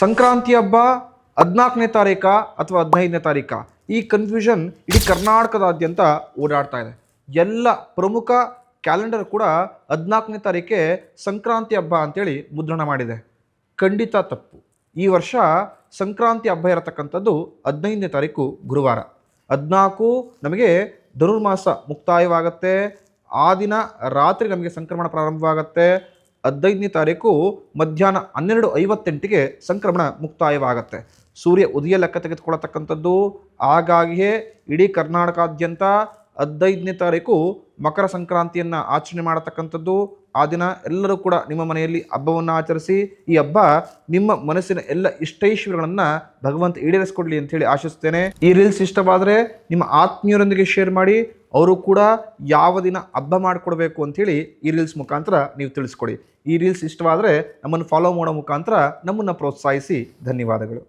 ಸಂಕ್ರಾಂತಿ ಹಬ್ಬ 14ನೇ ತಾರೀಕ ಅಥವಾ 15ನೇ ತಾರೀಕ, ಈ ಕನ್ಫ್ಯೂಷನ್ ಇಡೀ ಕರ್ನಾಟಕದಾದ್ಯಂತ ಓಡಾಡ್ತಾ ಇದೆ. ಎಲ್ಲ ಪ್ರಮುಖ ಕ್ಯಾಲೆಂಡರ್ ಕೂಡ 14ನೇ ತಾರೀಕೆ ಸಂಕ್ರಾಂತಿ ಹಬ್ಬ ಅಂತೇಳಿ ಮುದ್ರಣ ಮಾಡಿದೆ. ಖಂಡಿತ ತಪ್ಪು. ಈ ವರ್ಷ ಸಂಕ್ರಾಂತಿ ಹಬ್ಬ ಇರತಕ್ಕಂಥದ್ದು 15ನೇ ತಾರೀಕು ಗುರುವಾರ. 14 ನಮಗೆ ಧನುರ್ಮಾಸ ಮುಕ್ತಾಯವಾಗುತ್ತೆ. ಆ ದಿನ ರಾತ್ರಿ ನಮಗೆ ಸಂಕ್ರಮಣ ಪ್ರಾರಂಭವಾಗುತ್ತೆ. 15ನೇ ತಾರೀಕು ಮಧ್ಯಾಹ್ನ 12:58ಗೆ ಸಂಕ್ರಮಣ ಮುಕ್ತಾಯವಾಗುತ್ತೆ. ಸೂರ್ಯ ಉದಯ ಲೆಕ್ಕ ತೆಗೆದುಕೊಳ್ಳತಕ್ಕಂಥದ್ದು. ಹಾಗಾಗಿಯೇ ಇಡೀ ಕರ್ನಾಟಕಾದ್ಯಂತ 15ನೇ ತಾರೀಕು ಮಕರ ಸಂಕ್ರಾಂತಿಯನ್ನು ಆಚರಣೆ ಮಾಡತಕ್ಕಂಥದ್ದು. ಆ ದಿನ ಎಲ್ಲರೂ ಕೂಡ ನಿಮ್ಮ ಮನೆಯಲ್ಲಿ ಹಬ್ಬವನ್ನು ಆಚರಿಸಿ, ಈ ಹಬ್ಬ ನಿಮ್ಮ ಮನಸ್ಸಿನ ಎಲ್ಲ ಇಷ್ಟೈಶ್ವರ್ಯಗಳನ್ನು ಭಗವಂತ ಈಡೇರಿಸಿಕೊಡ್ಲಿ ಅಂತೇಳಿ ಆಶಿಸ್ತೇನೆ. ಈ ರೀಲ್ಸ್ ಇಷ್ಟವಾದರೆ ನಿಮ್ಮ ಆತ್ಮೀಯರೊಂದಿಗೆ ಶೇರ್ ಮಾಡಿ. ಅವರು ಕೂಡ ಯಾವ ದಿನ ಹಬ್ಬ ಮಾಡಿಕೊಡ್ಬೇಕು ಅಂಥೇಳಿ ಈ ರೀಲ್ಸ್ ಮುಖಾಂತರ ನೀವು ತಿಳಿಸ್ಕೊಡಿ. ಈ ರೀಲ್ಸ್ ಇಷ್ಟವಾದರೆ ನಮ್ಮನ್ನು ಫಾಲೋ ಮಾಡೋ ಮುಖಾಂತರ ನಮ್ಮನ್ನು ಪ್ರೋತ್ಸಾಹಿಸಿ. ಧನ್ಯವಾದಗಳು.